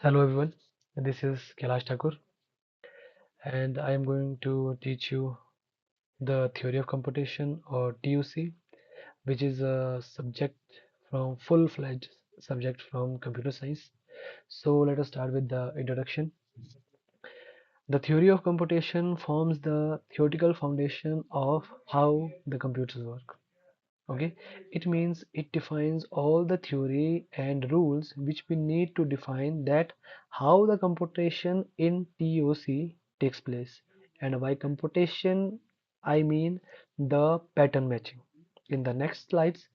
Hello everyone, this is Kailash Thakur and I am going to teach you the theory of computation or TUC, which is a subject from full-fledged subject from computer science. So let us start with the introduction. The theory of computation forms the theoretical foundation of how the computers work. Okay, it means it defines all the theory and rules which we need to define that how the computation in TOC takes place. And by computation I mean the pattern matching. In the next slides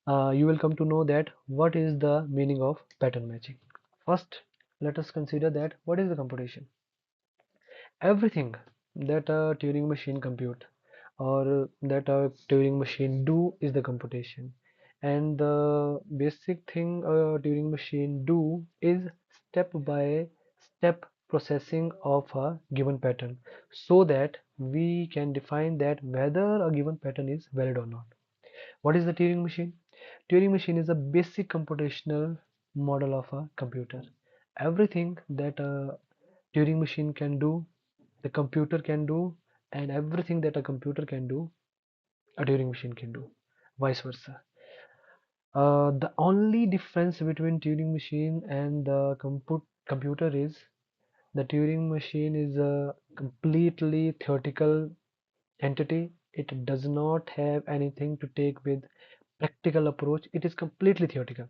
you will come to know that what is the meaning of pattern matching. First, let us consider that what is the computation. Everything that a Turing machine compute or that a Turing machine do is the computation, and the basic thing a Turing machine do is step by step processing of a given pattern so that we can define that whether a given pattern is valid or not. What is the Turing machine? Turing machine is a basic computational model of a computer. Everything that a Turing machine can do, the computer can do, and everything that a computer can do, a Turing machine can do, vice versa. The only difference between Turing machine and the computer is the Turing machine is a completely theoretical entity. It does not have anything to take with practical approach. It is completely theoretical.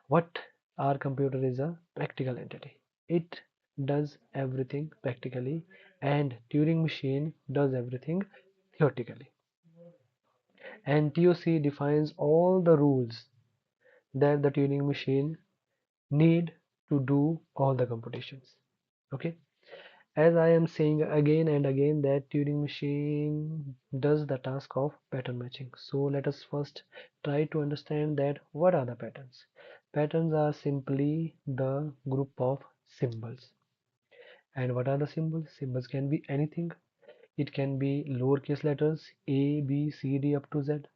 What our computer is a practical entity. It does everything practically, and Turing machine does everything theoretically. And TOC defines all the rules that the Turing machine need to do all the computations. Okay, as I am saying again and again that Turing machine does the task of pattern matching. So let us first try to understand that what are the patterns. Patterns are simply the group of symbols. And what are the symbols? Symbols can be anything. It can be lowercase letters A, B, C, D up to Z.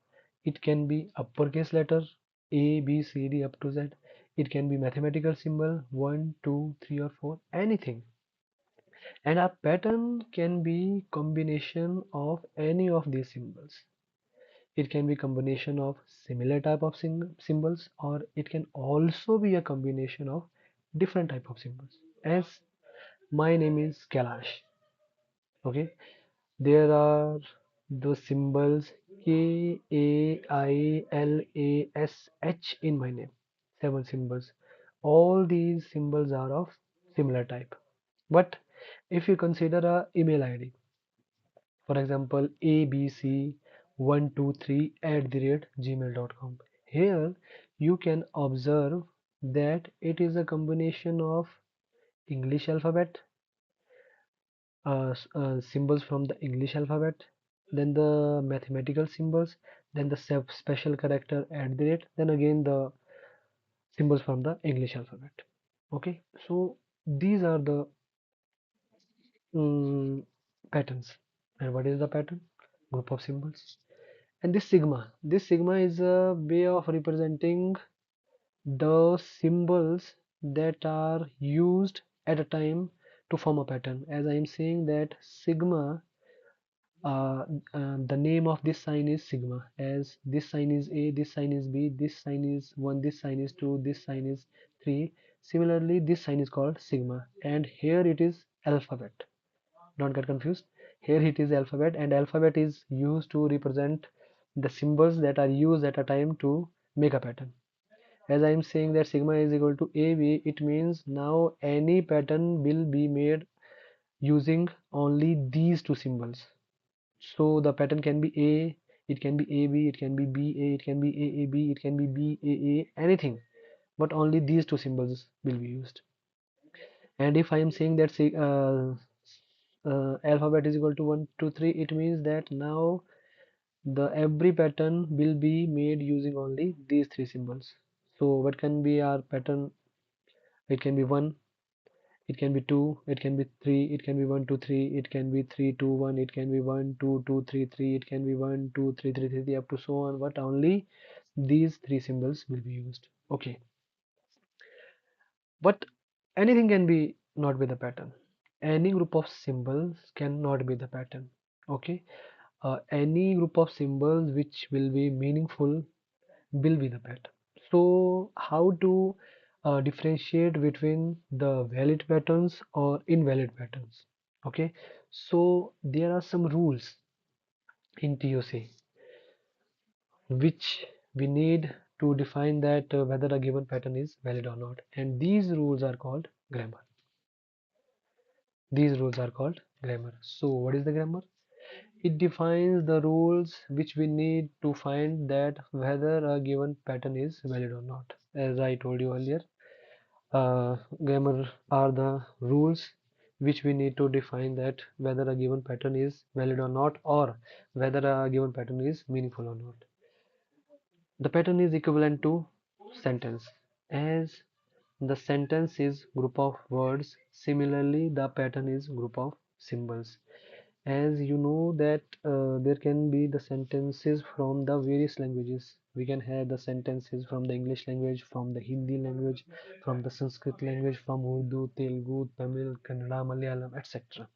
It can be uppercase letter A, B, C, D up to Z. It can be mathematical symbol 1, 2, 3 or 4, anything. And a pattern can be combination of any of these symbols. It can be combination of similar type of symbols, or it can also be a combination of different type of symbols. As my name is Kailash, okay, there are the symbols KAILASH in my name. 7 symbols. All these symbols are of similar type. But if you consider a email ID, for example, abc123@gmail.com, here you can observe that it is a combination of English alphabet, symbols from the English alphabet, then the mathematical symbols, then the special character at the rate, then again the symbols from the English alphabet. Okay, so these are the mm, patterns. And what is the pattern? Group of symbols. And this sigma is a way of representing the symbols that are used at a time to form a pattern. As I am saying that sigma, uh, the name of this sign is sigma, as this sign is A, this sign is B, this sign is 1, this sign is 2, this sign is 3. Similarly, this sign is called sigma, and here it is alphabet. Don't get confused. Here it is alphabet, and alphabet is used to represent the symbols that are used at a time to make a pattern. As I am saying that sigma is equal to AB, it means now any pattern will be made using only these two symbols. So the pattern can be A, it can be AB, it can be BA, it can be AAB, it can be BAA, anything, but only these two symbols will be used. And if I am saying that alphabet is equal to 1, 2, 3, it means that now the every pattern will be made using only these three symbols. So what can be our pattern? It can be 1, it can be 2, it can be 3, it can be 1, 2, 3, it can be 3, 2, 1, it can be 1, 2, 2, 3, 3, it can be 1, 2, 3, 3, 3, 3 up to so on, but only these three symbols will be used. Okay, but Anything can be not be the pattern. Any group of symbols cannot be the pattern. Okay. Any group of symbols which will be meaningful will be the pattern. So how to differentiate between the valid patterns or invalid patterns? Okay, so there are some rules in TOC which we need to define that whether a given pattern is valid or not, and these rules are called grammar. These rules are called grammar. So what is the grammar? It defines the rules which we need to find that whether a given pattern is valid or not. As I told you earlier, grammar are the rules which we need to define that whether a given pattern is valid or not, or whether a given pattern is meaningful or not. The pattern is equivalent to sentence, as the sentence is group of words. Similarly, the pattern is group of symbols. As you know that there can be the sentences from the various languages. We can have the sentences from the English language, from the Hindi language, from the Sanskrit language, from Urdu, Telugu, Tamil, Kannada, Malayalam, etc.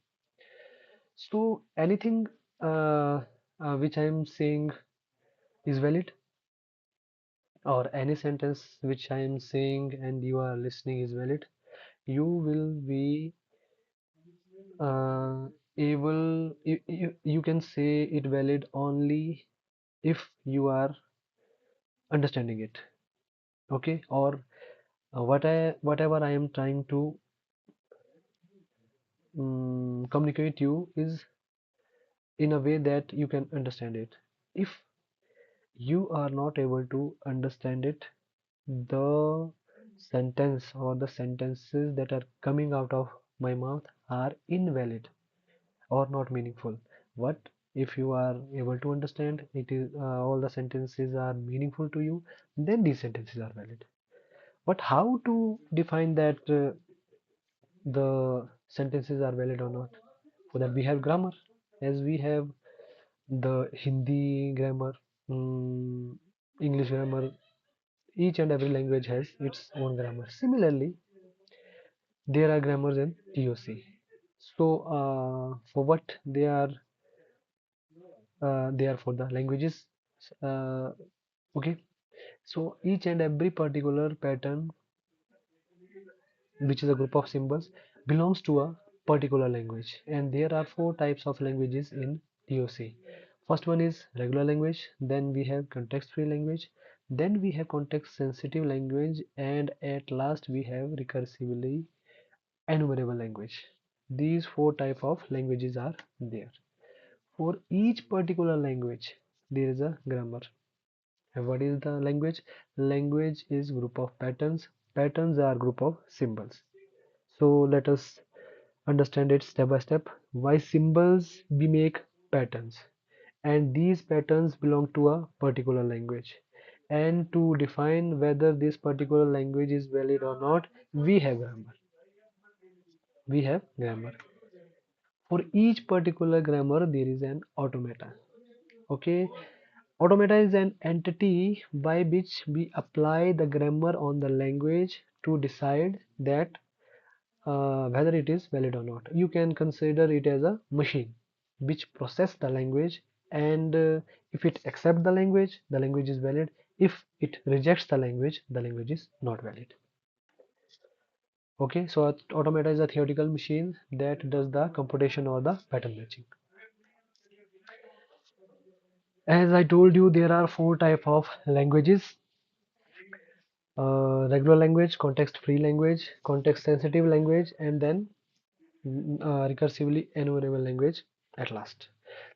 So anything which I am saying is valid, or any sentence which I am saying and you are listening is valid, you will be uh, you can say it valid only if you are understanding it. Okay, or whatever I am trying to communicate you is in a way that you can understand it. If you are not able to understand it, the sentence or the sentences that are coming out of my mouth are invalid or not meaningful. What if you are able to understand it is all the sentences are meaningful to you, then these sentences are valid. But how to define that the sentences are valid or not? For that we have grammar, as we have the Hindi grammar, English grammar. Each and every language has its own grammar. Similarly, there are grammars in TOC. So for what they are for the languages. Uh, okay. So each and every particular pattern, which is a group of symbols, belongs to a particular language, and there are four types of languages in TOC. First one is regular language, then we have context free language, then we have context sensitive language, and at last we have recursively enumerable language. These four type of languages are there. For each particular language there is a grammar. And what is the language? Language is group of patterns. Patterns are group of symbols. So let us understand it step by step. Why symbols we make patterns, and these patterns belong to a particular language. And to define whether this particular language is valid or not, we have grammar. We have grammar. For each particular grammar, there is an automata. Okay, automata is an entity by which we apply the grammar on the language to decide that whether it is valid or not. You can consider it as a machine which process the language, and if it accepts the language is valid. If it rejects the language is not valid. Okay, so automata is a theoretical machine that does the computation or the pattern matching. As I told you, there are four type of languages: regular language, context free language, context sensitive language, and then recursively enumerable language at last.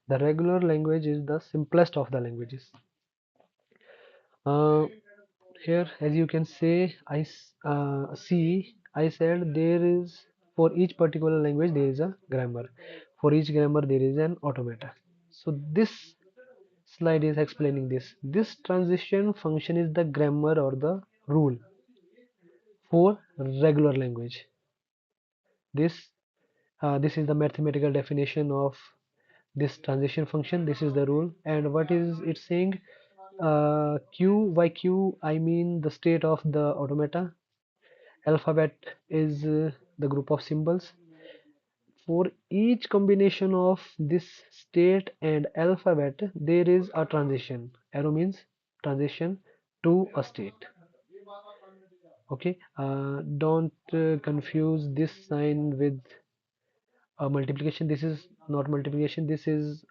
The regular language is the simplest of the languages. Uh, Here, as you can say, see, I said there is, for each particular language there is a grammar. For each grammar there is an automata. So this slide is explaining this. This transition function is the grammar or the rule for regular language. This is the mathematical definition of this transition function. This is the rule, and what is it saying? Q by Q I mean the state of the automata, Alphabet is the group of symbols. For each combination of this state and alphabet, there is a transition. Arrow means transition to a state. Okay, don't confuse this sign with multiplication. This is not multiplication. This is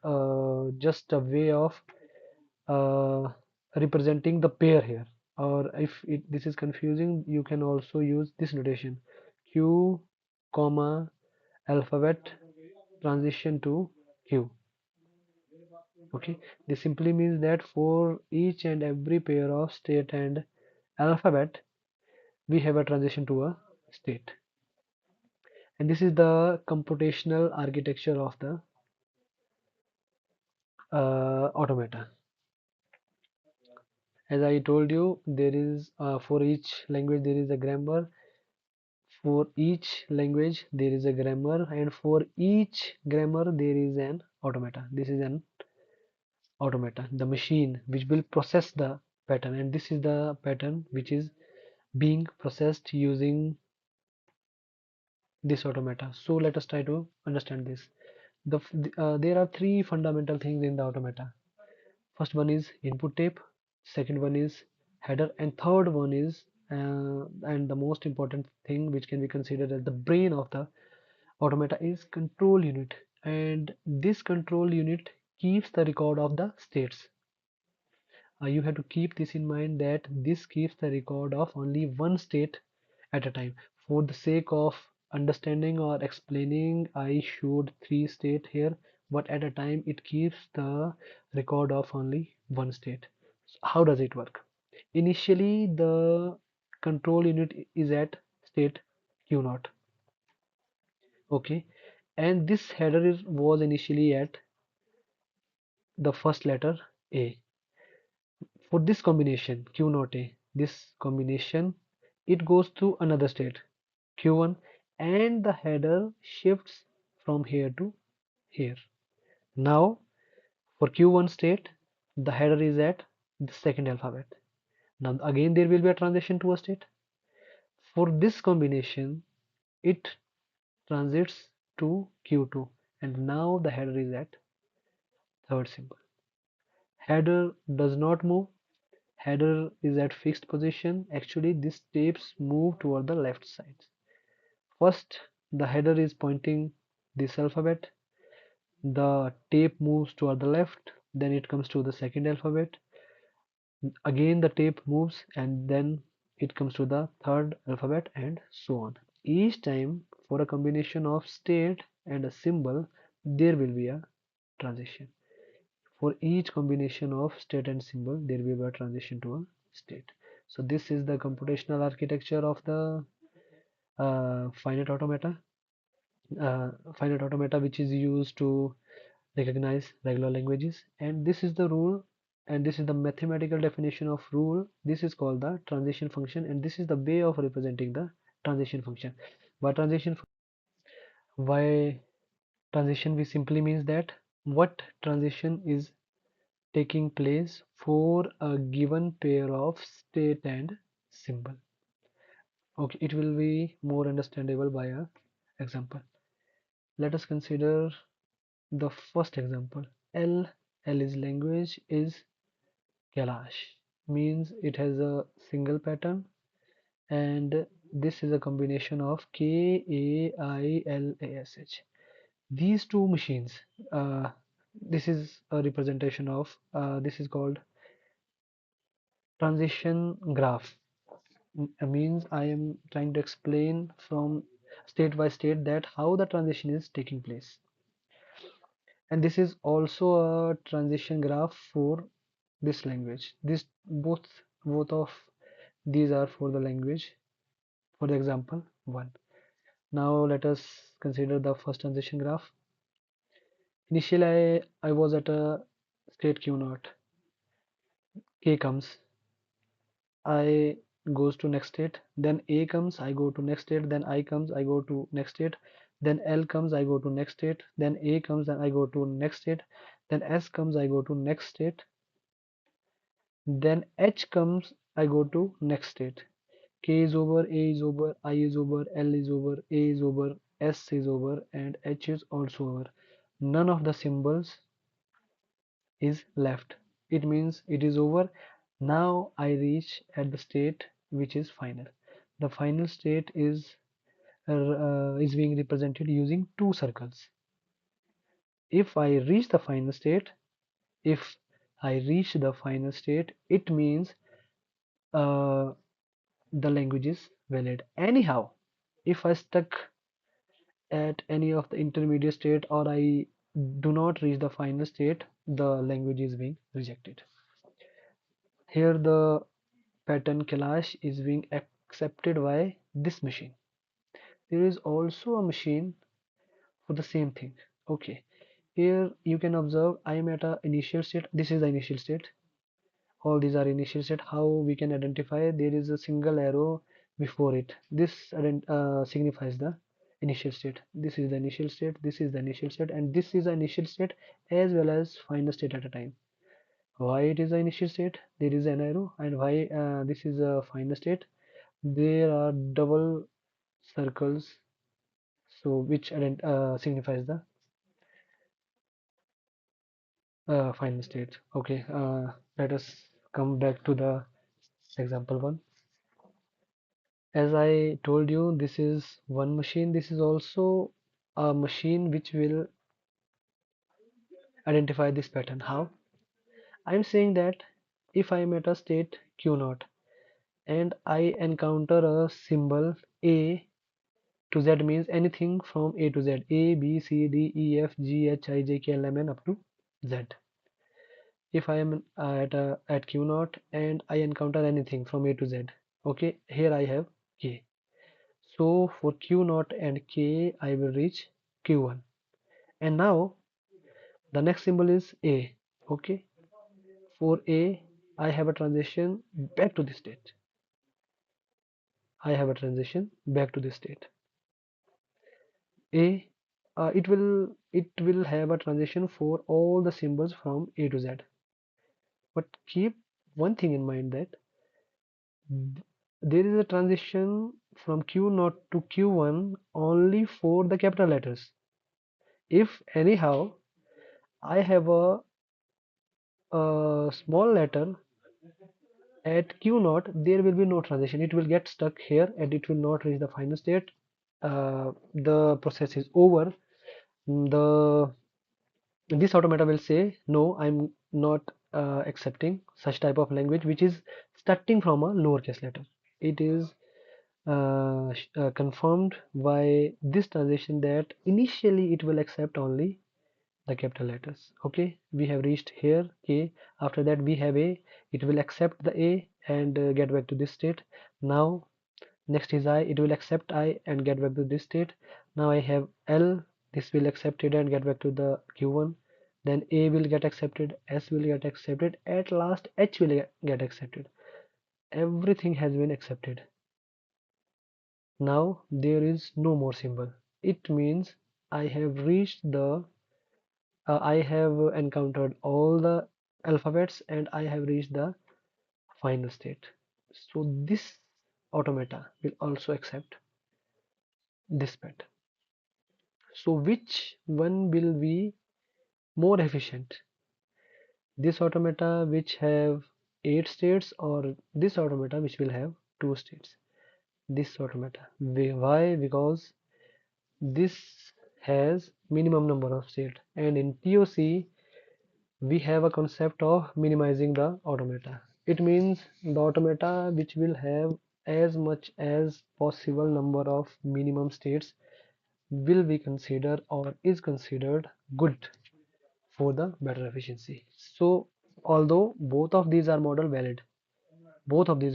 just a way of uh, representing the pair here. Or if this is confusing, you can also use this notation: Q, comma, alphabet, transition to Q. Okay, this simply means that for each and every pair of state and alphabet, we have a transition to a state. And this is the computational architecture of the automata. As I told you, there is for each language there is a grammar. For each language there is a grammar, and for each grammar there is an automata. This is an automata, the machine which will process the pattern, and this is the pattern which is being processed using this automata. So let us try to understand this. There are three fundamental things in the automata. First one is input tape, second one is header, and third one is and the most important thing which can be considered as the brain of the automata is control unit. And this control unit keeps the record of the states. You have to keep this in mind that this keeps the record of only one state at a time. For the sake of understanding or explaining, I showed three state here, but at a time it keeps the record of only one state. So how does it work? Initially, the control unit is at state Q naught. Okay, and this header was initially at the first letter A. For this combination Q naught A, this combination, it goes to another state Q1, and the header shifts from here to here. Now for Q1 state, the header is at the second alphabet. Now again there will be a transition to a state. For this combination, it transits to Q2, and now the header is at third symbol. Header does not move. Header is at fixed position. Actually, these tapes move toward the left side. First, the header is pointing this alphabet. The tape moves toward the left. Then it comes to the second alphabet. Again, the tape moves, and then it comes to the third alphabet, and so on. Each time, for a combination of state and a symbol, there will be a transition. For each combination of state and symbol, there will be a transition to a state. So this is the computational architecture of the finite automata. Finite automata which is used to recognize regular languages, and this is the rule, and this is the mathematical definition of rule. This is called the transition function, and this is the way of representing the transition function. By transition, why transition, we simply means that what transition is taking place for a given pair of state and symbol. Okay, it will be more understandable by a example. Let us consider the first example. L is language is Kailash, means it has a single pattern, and this is a combination of Kailash. These two machines, this is a representation of this is called transition graph. Means I am trying to explain from state by state that how the transition is taking place. And this is also a transition graph for this language. This both of these are for the language, for the example 1. Now let us consider the first transition graph. Initially I was at a state Q naught. K comes, I goes to next state, then A comes, I go to next state, then I comes, I go to next state, then L comes, I go to next state, then A comes, then I go to next state, then S comes, I go to next state, then H comes, I go to next state. K is over, A is over, I is over, L is over, A is over, S is over, and H is also over. None of the symbols is left. It means it is over. Now I reach at the state which is final. The final state is being represented using two circles. If I reach the final state, if I reach the final state, it means uh, the language is valid. Anyhow, if I stuck at any of the intermediate state or I do not reach the final state, the language is being rejected. Here the pattern Kailash is being accepted by this machine. There is also a machine for the same thing. Okay, here you can observe I am at a initial state. This is the initial state. All these are initial state. How we can identify? There is a single arrow before it. This signifies the initial state. This is the initial state, this is the initial state, and this is the initial state as well as final state at a time. Why it is the initial state? There is an arrow, and why this is a final state? There are double circles, so which signifies the final state. Okay, let us come back to the example one. As I told you, this is one machine. This is also a machine which will identify this pattern. How? I'm saying that if I'm at a state Q naught and I encounter a symbol A to Z, means anything from A to Z, A, B, C, D, E, F, G, H, I, J, K, L, M, N up to Z. If I am at Q naught and I encounter anything from A to Z, okay, here I have K. So for Q naught and K, I will reach Q1. And now the next symbol is A. Okay, for A, I have a transition back to this state. I have a transition back to this state. A, it will have a transition for all the symbols from A to Z. But keep one thing in mind that there is a transition from Q0 to Q1 only for the capital letters. If anyhow I have a small letter at Q0, there will be no transition. It will get stuck here and it will not reach the final state. The process is over. The This automata will say, no, I'm not accepting such type of language which is starting from a lowercase letter. It is confirmed by this transition that initially it will accept only the capital letters. Okay, we have reached here K. After that we have A. It will accept the A and get back to this state. Now next is I. It will accept I and get back to this state. Now I have L. This will accept it and get back to the Q1. Then A will get accepted, S will get accepted, at last H will get accepted. Everything has been accepted. Now there is no more symbol. It means I have reached I have encountered all the alphabets and I have reached the final state. So this automata will also accept this pattern. So which one will be more efficient? This automata which have 8 states or this automata which will have 2 states? This automata. Why? Because this has minimum number of states, and in POC we have a concept of minimizing the automata. It means the automata which will have as much as possible number of minimum states will be considered or is considered good for the better efficiency. So although both of these are model valid, both of these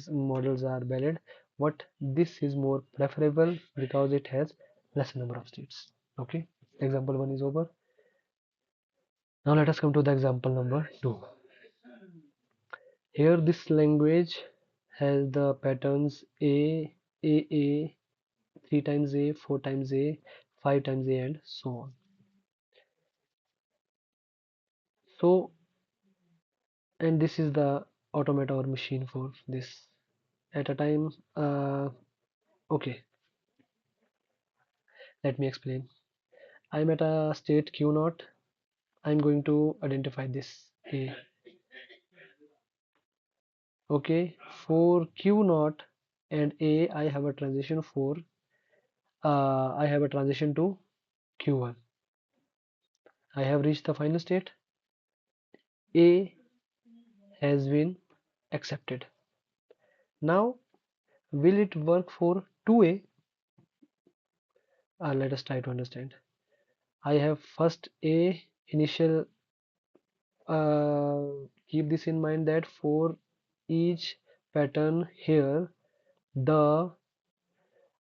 models are valid, but this is more preferable because it has less number of states. Okay, example 1 is over. Now let us come to the example number 2. Here this language has the patterns A, 3 times A, 4 times A, 5 times A, and so on. So, and this is the automata or machine for this. at a time. Okay, let me explain. I'm at a state Q naught. I'm going to identify this A. Okay, for Q naught and A, I have a transition for I have a transition to Q1. I have reached the final state. A has been accepted. Now, will it work for 2A? Let us try to understand. I have first A initial. Keep this in mind that for each pattern here, the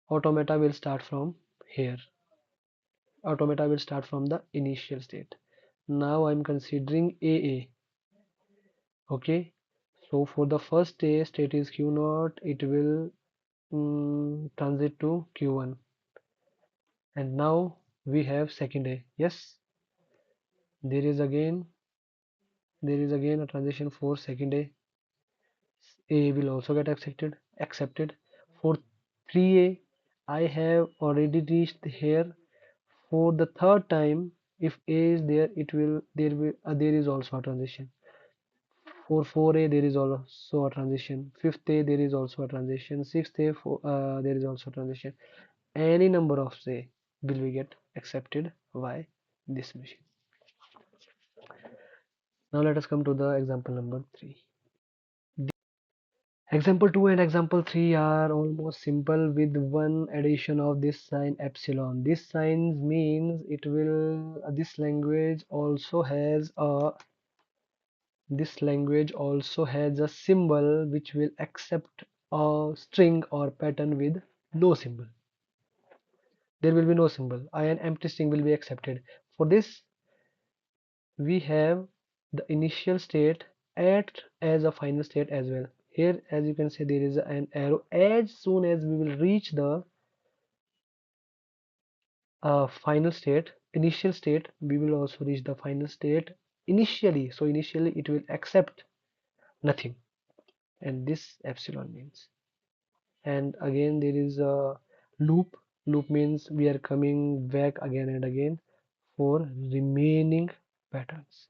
automata will start from here. Automata will start from the initial state. Now I'm considering AA. Okay, so for the first A state is Q naught, it will transit to Q1, and now we have second A. Yes, there is again a transition for second A. A will also get accepted. For 3A, I have already reached here. For the third time, if A is there, there is also a transition. For 4A, there is also a transition. 5th A, there is also a transition. 6th A, there is also a transition. Any number of A will be get accepted by this machine. Now let us come to the example number 3. Example 2 and example 3 are almost simple with one addition of this sign epsilon. This sign means it will this language also has a symbol which will accept a string or pattern with no symbol. There will be no symbol. An empty string will be accepted. For this, we have the initial state act as a final state as well. Here, as you can see, there is an arrow. As soon as we will reach the final state, initial state, we will also reach the final state initially. So initially, it will accept nothing, and this epsilon means. And again, there is a loop. Loop means we are coming back again and again for remaining patterns.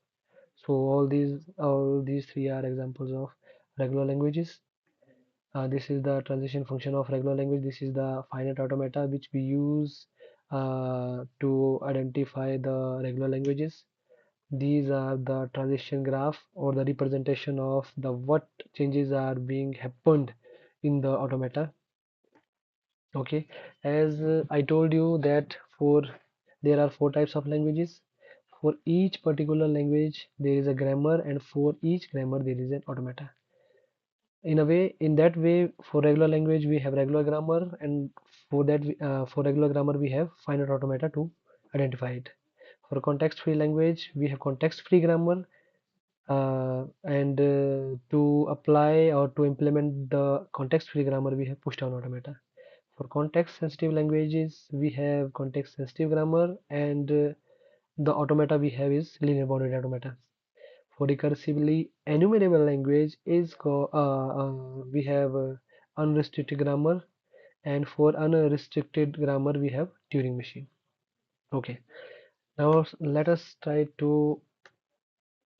So all these three are examples of regular languages. This is the transition function of regular language. This is the finite automata which we use to identify the regular languages. These are the transition graph or the representation of the what changes are being happened in the automata. Okay, as I told you that there are four types of languages. For each particular language there is a grammar, and for each grammar there is an automata. In that way, for regular language we have regular grammar, and for regular grammar we have finite automata to identify it. For context free language we have context free grammar, and to apply or to implement the context free grammar we have push down automata. For context sensitive languages we have context sensitive grammar, and the automata we have is linear bounded automata. For recursively enumerable language we have unrestricted grammar, and for unrestricted grammar we have Turing machine. Okay, now let us try to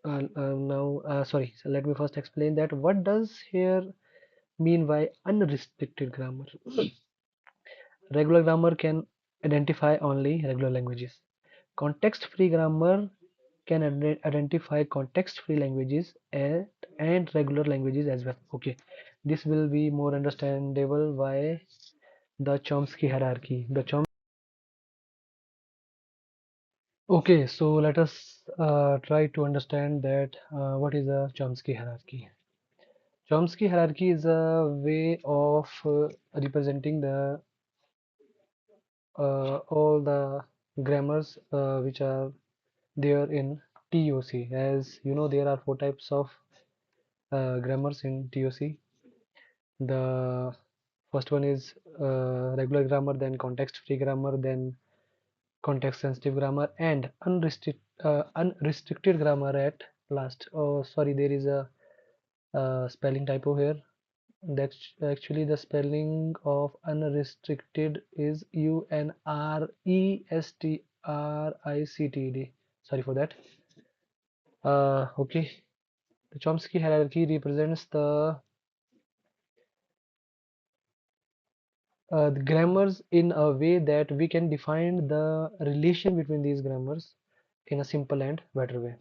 sorry, so let me first explain that what does here mean by unrestricted grammar. Regular grammar can identify only regular languages. Context free grammar can identify context free languages and regular languages as well. Okay, this will be more understandable why the Chomsky hierarchy. Okay, so let us try to understand that what is a Chomsky hierarchy. Chomsky hierarchy is a way of representing the all the grammars which are there in TOC. As you know, there are four types of grammars in TOC. The first one is regular grammar, then context free grammar, then context sensitive grammar, and unrestricted grammar at last. Oh, sorry, there is a spelling typo here. That's actually the spelling of unrestricted is Unrestricted. Sorry for that. Okay. The Chomsky hierarchy represents the grammars in a way that we can define the relation between these grammars in a simple and better way.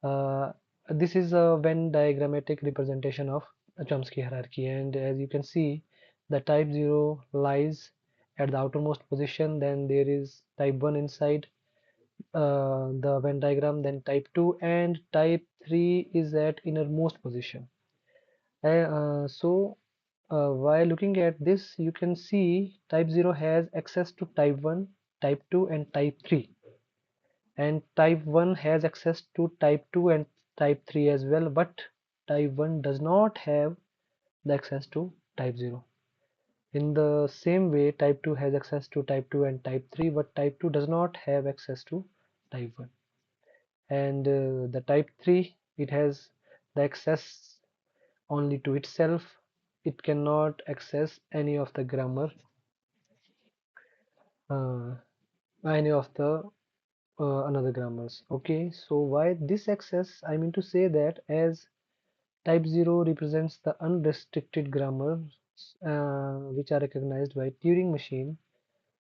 Uh, this is a Venn diagrammatic representation of a Chomsky hierarchy, and as you can see, the type 0 lies at the outermost position, then there is type 1 inside the Venn diagram, then type 2, and type 3 is at innermost position. While looking at this, you can see type 0 has access to type 1, type 2, and type 3, and type 1 has access to type 2 and type 3 as well, but type 1 does not have the access to type 0. In the same way, type 2 has access to type 2 and type 3, but type 2 does not have access to type 1. And the type 3, it has the access only to itself. It cannot access uh, any of the another grammars. Okay, so why this access? I mean to say that as type 0 represents the unrestricted grammars which are recognized by Turing machine.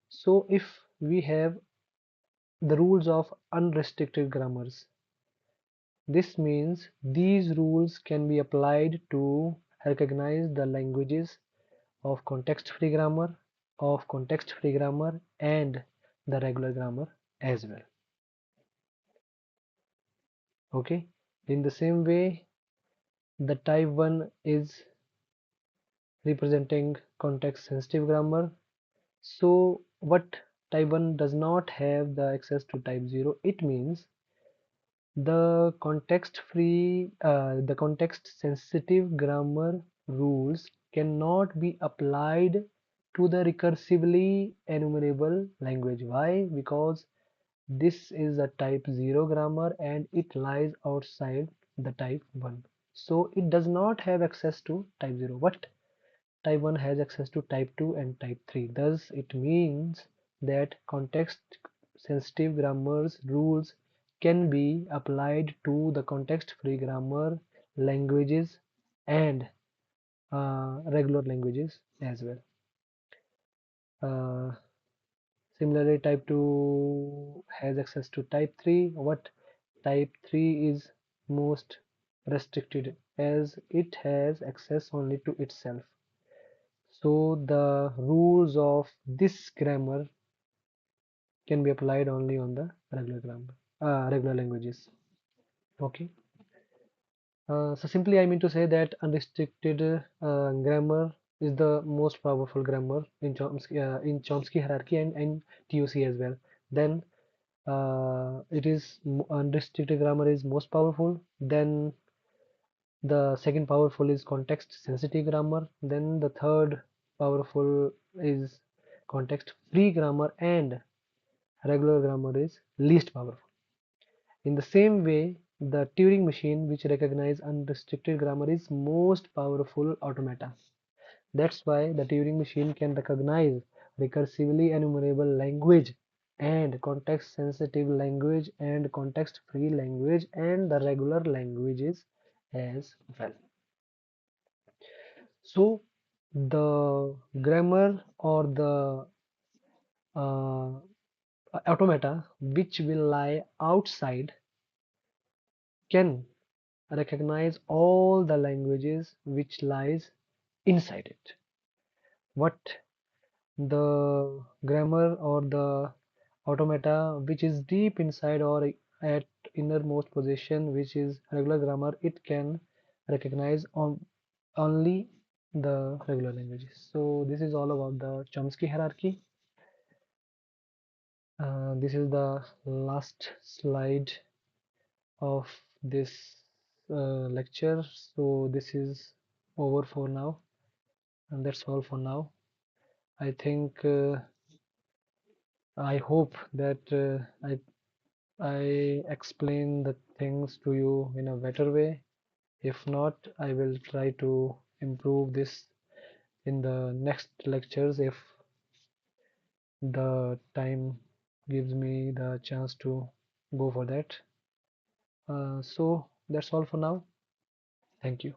So if we have the rules of unrestricted grammars, this means these rules can be applied to recognize the languages of context-free grammar, and the regular grammar as well. Okay, in the same way, the type 1 is representing context-sensitive grammar. So what type 1 does not have the access to type 0, it means the context sensitive grammar rules cannot be applied to the recursively enumerable language. Why? Because this is a type 0 grammar and it lies outside the type 1. So it does not have access to type 0. What type 1 has access to type 2 and type 3. Thus, it means that context-sensitive grammar's rules can be applied to the context-free grammar languages and regular languages as well. Uh, Similarly, type 2 has access to type 3. What type 3 is most restricted as it has access only to itself. So the rules of this grammar can be applied only on the regular languages. Okay. So simply I mean to say that unrestricted grammar is the most powerful grammar in Chomsky hierarchy and TOC as well. Then unrestricted grammar is most powerful. Then the second powerful is context sensitive grammar. Then the third powerful is context free grammar, and regular grammar is least powerful. In the same way, the Turing machine, which recognizes unrestricted grammar, is most powerful automata. That's why the Turing machine can recognize recursively enumerable language and context sensitive language and context free language and the regular languages as well. So the grammar or the uh, automata which will lie outside can recognize all the languages which lies inside it. What the grammar or the automata which is deep inside or at innermost position, which is regular grammar, it can recognize on only the regular languages. So this is all about the Chomsky hierarchy. This is the last slide of this lecture. So this is over for now, and that's all for now. I think I hope that I explain the things to you in a better way. If not, I will try to improve this in the next lectures if the time gives me the chance to go for that. So that's all for now. Thank you.